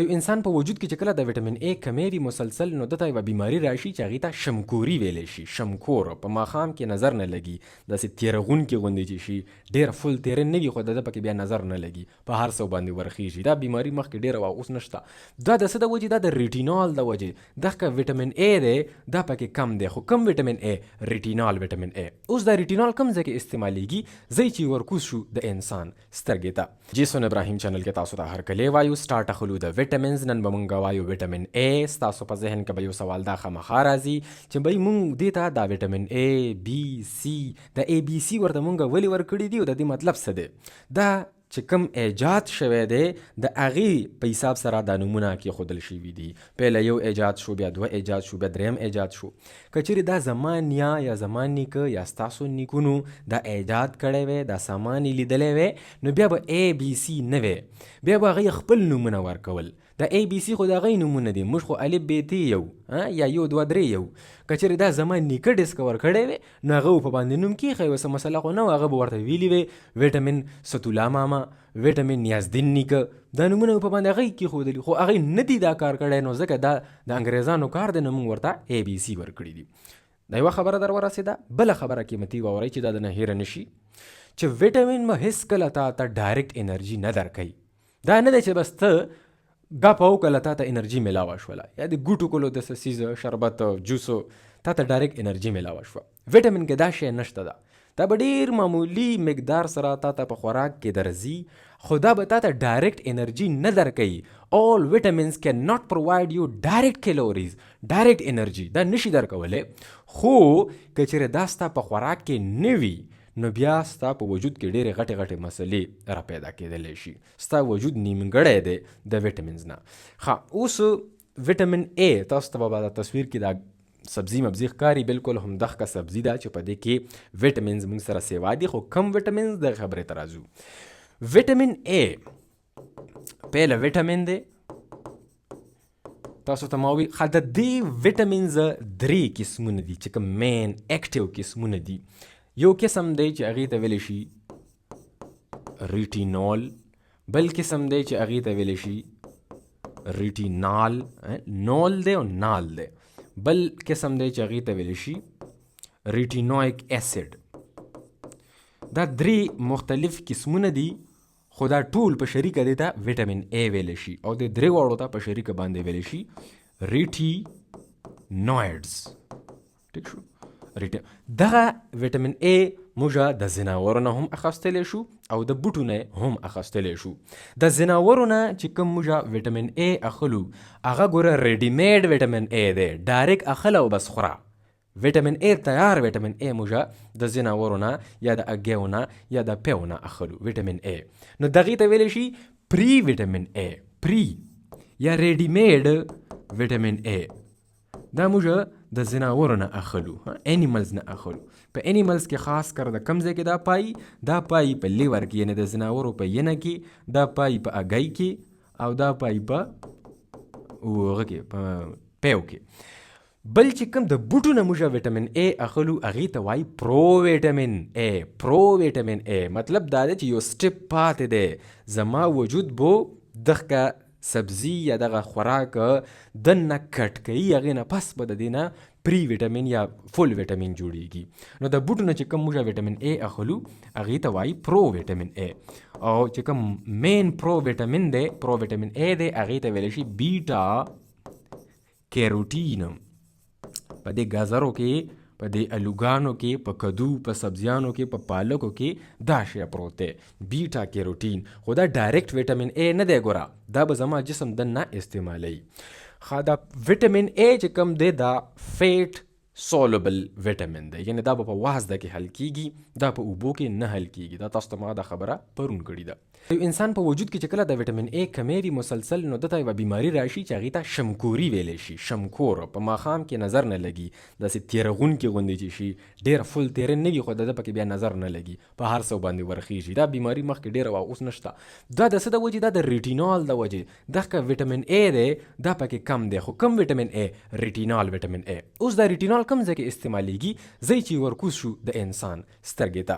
یو انسان په وجود کې چې کله د وټامین A کمی وي مسلسل، نو دته یوه بیماري راشي چې هغې ته شمکوري ویلی شي. شمکور په ماښام کې نظر نه لګي، داسې تیرغونکې غوندې چې شي، ډېره فل تیره نه وي خو د ده پکې بیا نظر نه لګي، په هر څه باندې ورخیږي. دا بیماري مخکې ډېره وه، اوس نشته. دا د څه د وجې؟ دا د ریټینال د وجې. دغه وټامین A دی دا پکې کم دی. خو کم وټامین A؟ ریټینال وټامین A. اوس دا ریټینال کم ځای کې استعمالیږي؟ ځای چې ورکوز شو د انسان سترګې ته. جیسون ابراهیم چینل کې تاسو ته هرکلی وایو. سټارټ اخلو د وټامینز. نن به مونږ وایو وټامین A. ستاسو په ذهن کې به یو سوال دا خامخا راځي چې بهی مونږ دې ته دا وټامین A B C د ABC ورته مونږ ولې ورکړي دي او د دې مطلب څه دی؟ دا چې کوم ایجاد شوی دی د هغې په حساب سره دا نومونه کېښودل شوي دي. پهله یو ایجاد شو، بیا دوه ایجاد شو، بیا دریم ایجاد شو. که چیرې دا زما نیا یا زما نیکه یا ستاسو نیکونو دا ایجاد کړی وی، دا سامان یې لیدلی وی، نو بیا به ABC نه وی، بیا به هغې خپل نومونه ورکول. دا ABC خو د هغې نومونه دي، موږ خو الف ب ت یو یا یو دوه درې یو. که چیرې دا زما نیکه ډسکور کړی وی، نو هغه به په باندې نوم کېښی وی، څه مسله خو نه وه. هغه به ورته ویلي وی وټامین ستولا ماما، وټامین نیازدین نیکه، دا نومونه په باندې هغې کېښودلي، خو هغې نه دي دا کار کړی، نو ځکه دا د انګریزانو کار دی، نو موږ ورته ABC ورکړي دي. دا یوه خبره در ورسېده. بله خبره قیمتي واورئ چې دا د نه هیره نه شي، چې وټامین به هېڅکله تا ته ډایرکټ انرژي نه درکوي. دا نه دی چې بس ته ګپه وکړه تا ته انرژي میلاوه شوله، یا د ګوټو کلو د څه څیزه شربت جوسو تا ته ډایرکټ انرژي میلاوه شوه. وټامین کې دا شی نشته ده. دا به ډېر معمولي مقدار سره تا ته په خوراک کې درځي، خو دا به تا ته ډایرکټ انرژي نه درکوي. all vitamins can not provide you direct calories, direct energy. دا نشي درکولی. خو که چیرې دا ستا په خوراک کې نه وي، نو بیا ستا په وجود کې ډېرې غټې غټې مسلې را پیدا کېدلی شي. ستا وجود نیمګړی دی د وټامینز نه. ښه، اوس وټامین A تاسو ته به د تصویر کې دا سبزي مبزي ښکاري، بالکل همدغه سبزي ده چې په دې کې وټامینز موږ سره سیوا دي. خو کم وټامینز د خبرې ته راځو. وټامین A پهله وټامین دی، تاسو ته ما ووي ښه د دې وټامینز 3 قسمونه دي چې کوم مین اکټیو قسمونه دي. یو قسم دی چې هغې ته ویلی شي ریټینول، بل قسم دی چې هغې ته ویلی شي ریټینال، نول دی او نال دی. بل قسم دی چې هغې ته ویلی شي retinoic acid. دا 3 مختلف قسمونه دي، خو دا ټول په شریکه دی ته وټامین A ویلی شي، او د 3 واړو ته په شریکه باندې ویلی شي ریټینویډز. ټیک شو؟ دغه وټامین A موږ د ځناورو نه هم اخیستلی شو او د بوټو نه هم اخیستلی شو. د ځناورو نه چې کوم موږ وټامین A اخلو، هغه ګوره ریډیمیډ وټامین A دی، ډایرکټ اخله او بس خوره. وټامین A تیار وټامین A موږ د ځناورو نه یا د اګیو نه یا د پیو نه اخلو وټامین A. نو دغې ته ویلی شي پری وټامین A، پری یا ریډیمیډ وټامین A. دا موږ د ځناورو نه اخلو، انیملز نه اخلو. په انیملز کې خاص کر د کم ځای کې دا پای، دا پای په لیور کې، یعنی د ځناورو په ینه کې، دا پای په اګی کې، او دا پای په هغه کې په پیو کې. بل چې کوم د بوټو نه موږ وټامین A اخلو، هغې ته وایي پرو وټامین A. پرو وټامین A مطلب دا دی چې یو سټپ پاتې دی، زما وجود بو دغه سبزی یا دغه خوراک دنه کټ کوي، هغې نه پس به د دې نه پری وټامین یا فل وټامین جوړیږي. نو د بوټو نه چې کوم موږ وټامین A اخلو، هغې ته وایي پرو وټامین A. او چې کوم مین پرو وټامین دی، پرو وټامین A دی، هغې ته ویلی شي بیټا کیروټین. په دې ګازرو کې، په دې الوګانو کې، په کدو، په سبزیانو کې، په پالکو کې دا شی پروت دی، بیټا کیروټین. خو دا ډایرکټ وټامین A نه دی، ګوره دا به زما جسم دننه استعمالوي. ښه، دا وټامین A چې کوم دی دا فیټ سولبل وټامین دی، یعنی دا به په وازده کې حل کیږي، دا په اوبو کې نه حل کیږي. دا تاسو ته ما دا خبره پرون کړې ده. یو انسان په وجود کې چې کله د وټامین A کمی وي مسلسل، نو دته یوه بیماري راشي چې هغې ته شمکوري ویلی شي. شمکور په ماښام کې نظر نه لګي، داسې تیرغونکې غوندې چې شي، ډېره فل تیره نه وي خو د ده پکې بیا نظر نه لګي، په هر څه باندې ورخیږي. دا بیماري مخکې ډېره وه، اوس نشته. دا د څه د وجې؟ دا د ریټینال د وجې. دغه وټامین A دی دا پکې کم دی. خو کم وټامین A؟ ریټینال وټامین A. اوس دا ریټینال کوم ځای کې استعمالیږي ځای چې ورکوز شو د انسان سترګې ته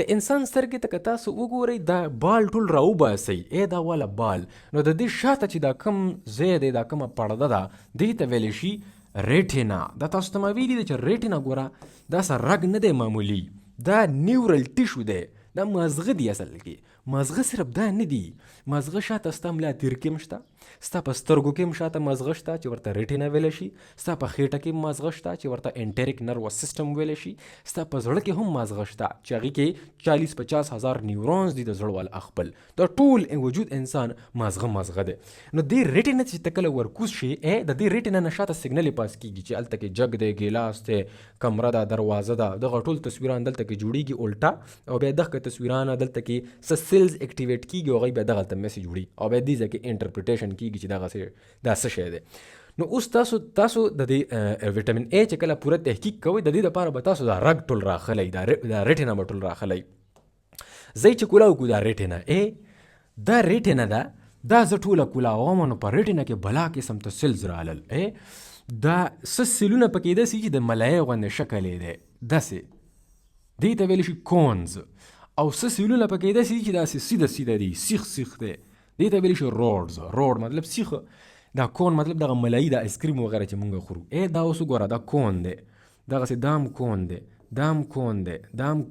د انسان سترګې ته که تاسو وګورئ دا بال ټول راوباسئ دا والا بال نو د دې شاته چې دا کوم ځای دی دا کومه پرده ده دې ته ویلی شي ریټینا. دا تاسو ته ما ویلي دی چې ریټینا ګوره دا سه رګ نه دی معمولي دا نیورل ټیشو دی دا مازغه دی اصل کې مازغه صرف دا نه دی مازغه شاته ستا ملا تیر کې هم شته ستا په سترګو کې هم شاته مازغه شته چې ورته ریټینا ویلی شي ستا په خېټه کې مازغه شته چې ورته انټریک نروس سیسټم ویلی شي ستا په زړه کې هم مازغه شته چې هغې کې 40-50 هزار نیورونز دي د زړه والا خپل دا ټول وجود انسان مازغه دی. نو دې ریټینا چې ته کله ورکوز شي د دې ریټینا نه شاته سیګنل پاس کېږي چې هلته کې جګ دی ګیلاس دی کمره ده دروازه ده دغه ټول تصویران دلته کې جوړېږي الټا او بیا دغه تصویران دلته کې څه سیلز اکټیویټ کېږي او هغوی بیا دغلته میسیج وړي او بیا دې ځای کې انټرپریټیشن کېږي چې دا څه شی دی. نو اوس تاسو د دې ویټامین ای چې کله پوره تحقیق کوئ د دې دپاره به تاسو دا رګ ټول راخلی دا ریټینا به ټول راخلی ځای چې کولاو کو دا ریټینا دا ریټینا ده دا زه ټوله کولاوم نو په ریټینا کې بلا قسم ته سیلز رالل دا څه سیلونه پکې داسې چې د ملایې غوندې شکل یې دی داسې دې ته ویلی شي کونز او څه سیلونه پکې داسې چې داسې سیده دی سیخ دی دې ته ویلی شي روډ مطلب سیخ دا کون مطلب دغه ملایي د آیسکریم وغیره چې مونږ خورو دا اوس وګوره دا کون دی دغسې دام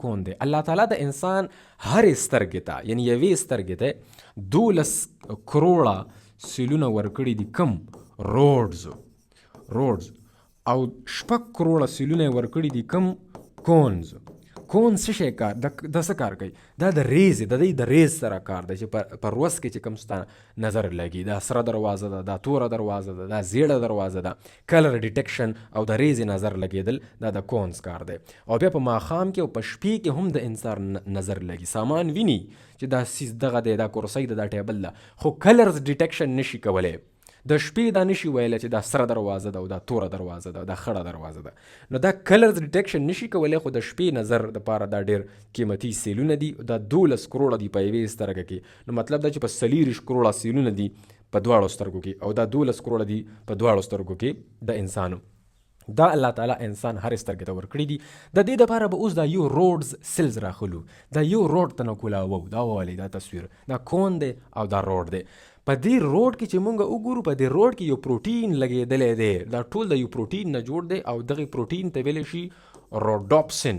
کون دی الله تعالی د انسان هرې سترګې ته یعنی یوې سترګې ته 12 کروړه سیلونه ورکړي دي کم روډز او 6 کروړه سیلونه ورکړي دي کم کون څه شی کار د څه کار کوي دا د ریز د ریز سره کار دی چې په روس کې چې کوم ستا نظر لګي دا سره دروازه ده دا توره دروازه ده دا زیړه دروازه ده کلر ډیټیکشن او د ریز نظر لګېدل دا د کونز کار دی او بیا په ماښام کې او په شپې کې هم د انسان نظر لګي سامان ویني چې دا سیز دغه دی دا کرسۍ ده دا ټیبل ده خو کلرز ډیټیکشن نشي کولی د شپې دا نشي ویلی چې دا سره دروازه ده او دا توره دروازه ده دا خړه دروازه ده نو دا کلرز ډیټیکشن نشي کولی خو د شپې نظر دپاره دا ډېر قیمتي سیلونه دي دا 12 کروړه دي په یوې سترګه کې نو مطلب دا چې په 40 کروړه سیلونه دي په دواړو سترګو کې او دا 12 کروړه دي په دواړو سترګو کې د انسانو دا الله تعالی انسان هر سترګې ته ورکړي دي د دې دپاره به اوس دا یو روډز سیلز راخلو دا یو روډ ته نه کولاوو دا ووالئ دا تصویر دا کون دی او دا روډ دی په دې روډ کې چې مونږ وګورو په دې روډ کې یو پروټین لګېدلی دی دا ټول د یو پروټین نه جوړ دی او دغې پروټین ته ویلی شي روډوپسن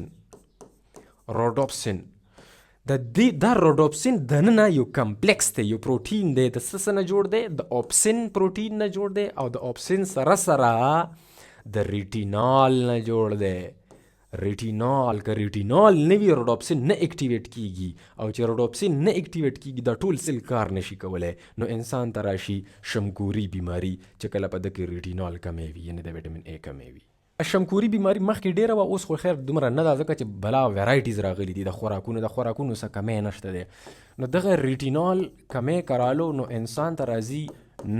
دا روډوپسن دننه یو کمپلیکس دی یو پروټین دی د څه نه جوړ دی د اوپسن پروټین نه جوړ دی او د اوپسن سره د ریټینال نه جوړ دی ریټینال که ریټینال نه وي روډوپسن نه اکټیویټ کیږي او چې روډوپسن نه اکټیویټ کیږي دا ټول سیل کار نشي کولی نو انسان ته راشي شمکوري بیماري چې کله په ده کې ریټینال کمی وي یعنې د ویټامین ای کمی وي شمکوري بیماري مخکې ډېره وه اوس خو خیر دومره نه ده ځکه چې بلا ویرایټیز راغلي دي د خوراکونو څه کمی نشته دی نو دغه ریټینال کمی کرالو نو انسان ته راځي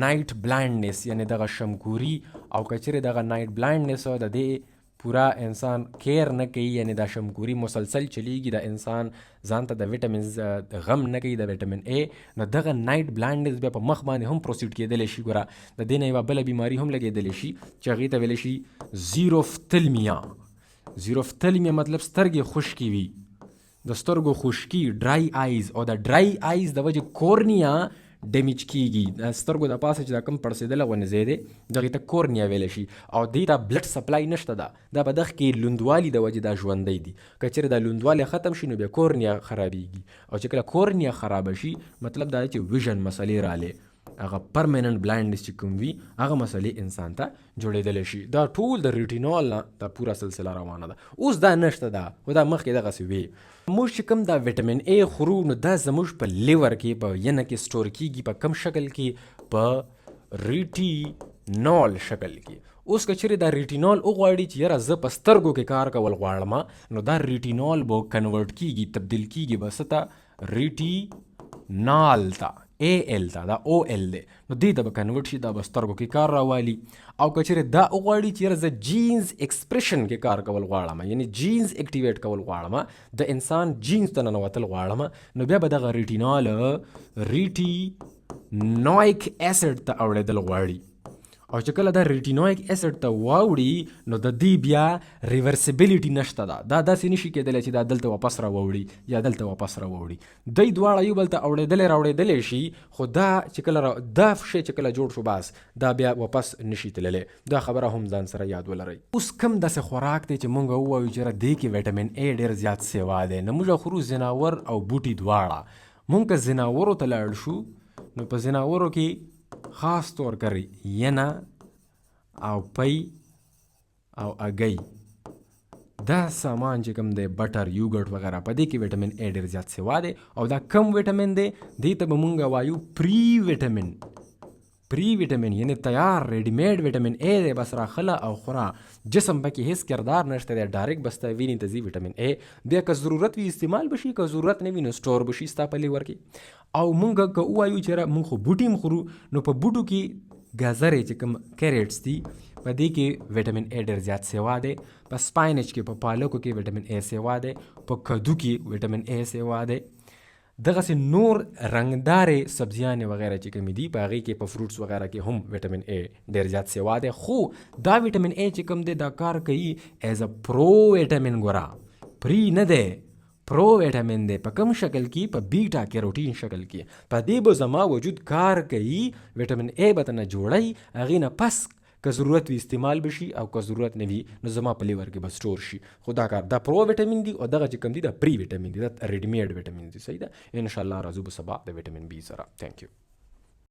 نایټ بلایندنس یعنې دغه شمکوري او که چیرې دغه نایټ بلایندنس د دې پورا انسان کیر نه کوي یعنی دا شمکوري مسلسل چلیږي د انسان ځان ته د ویټامینز غم نه کوي د ویټامین ای نو دغه نایټ بلایندنس بیا په مخ باندې هم پروسیډ کېدلی شي ګوره د دې نه یوه بله بیماري هم لګېدلی شي چې هغې ته ویلی شي زیروفتلمیا مطلب سترګې خشکې وي د سترګو خشکي ډرای آیز او د ډرای آیز د وجې کورنیا ډیمیج کیږي د سترګو د پاسه چې دا کوم پړسېدلی غوندې ځای دی دغې ته کورنیا ویلی شي او دې ته بلډ سپلای نشته ده دا په دغه کې لوندوالي د وجې دا ژوندی دي که چېرې دا لوندوالی ختم شي نو بیا کورنیا خرابېږي او چې کله کورنیا خرابه شي مطلب دا دی چې ویژن مسلې رالې هغه پرمننټ بلایندنس چې کوم وي هغه مسلې انسان ته جوړېدلی شي دا ټول د ریټینال نه دا پوره سلسله روانه ده اوس دا نشته ده خو دا مخکې دغسې وي موږ چې کوم دا ویټامین ای خورو نو دا زموږ په لیور کې په ینه کې سټور کیږي په کم شکل کې په ریټینال شکل کې اوس که چیرې دا ریټینال وغواړي چې یاره زه په سترګو کې کار کول غواړم نو دا ریټینال به کنورټ کیږي تبدیل کیږي به څه ته ریټینال ته AL ته دا OL دی نو دې ته به کنورټ شي دا به سترګو کې کار راوالي او که چیرې دا وغواړي چې یاره زه جینز ایکسپریشن کې کار کول غواړم یعنی جینز اکټیویټ کول غواړم د انسان جینز ته ننوتل غواړم نو بیا به دغه ریټینال ریټینویک اسید ته اوړېدل غواړي او چې کله دا ریټینویک اسید ته واوړي نو د دې بیا ریورسیبیلیټي نشته ده، دا داسې نشي کېدلی چې دا دلته واپس راوړي یا دلته واپس راوړي. دوی دواړه یو بل ته راوړېدلی شي، خو دا چې کله دا شی چې کله جوړ شو بس دا بیا واپس نشي تللی. دا خبره هم ځان سره یاد ولرئ. اوس کم داسې خوراک دی چې مونږ ووایو چې دې کې ویټامین ای ډېر زیات سیوا دی. نه موږ خورو ځناور او بوټي دواړه. مونږ که ځناورو ته لاړ شو نو په ځناورو کې خاص طور کر ینه او پی او اگئی دا سامان چې کوم دی بټر یوګرټ وغیرہ په دې کې ویټامین ای ډېر زیات سیوا دی. او دا کم ویټامین دی دې ته به مونږ وایو پری ویټامین یعنی تیار ریډی میډ ویټامین ای دی، بس راخله او خورا. جسم پکې هیڅ کردار نشته دی، ډایرکټ بس ته وینې ته ځي ویټامین ای. بیا که ضرورت وي استعمال بشي، که ضرورت نه وي نو سټور بشي ستا په لیور کې. او مونږ که ووایو چې مونږ خو بوټي هم خورو نو په بوټو کې ګازرې چې کوم کیرټس دي په دې کې ویټامین ای ډېر زیات سیوا دی. په سپاینچ کې په پالکو کې ویټامین ای سیوا دی، په کدو کې ویټامین ای سیوا دی. دغسې نور رنګدارې سبزیانې وغیرہ چې کومې دي په هغې کې په فروټس وغیرہ کې هم ویټامین ای ډېر زیات سیوا دی. خو دا ویټامین ای چې کوم دی دا کار کوي ایز ا پرو ویټامین. ګوره پری نه دی، پرو ویټامین دی. په کوم شکل کې؟ په بیټا کیروټین شکل کې. په دې به زما وجود کار کوي، ویټامین ای به تنه جوړی، هغې نه پس که ضرورت وي استعمال بشي او که ضرورت نه وي نو زما په لیور کې به سټور شي. خو دا کار دا پرو ویټامین دی او دغه چې کوم دی دا پری ویټامین دی، دا ریډی میډ ویټامین دی. صحیح ده. انشاءالله راځو به سبا د ویټامین بی سره. تھینک یو.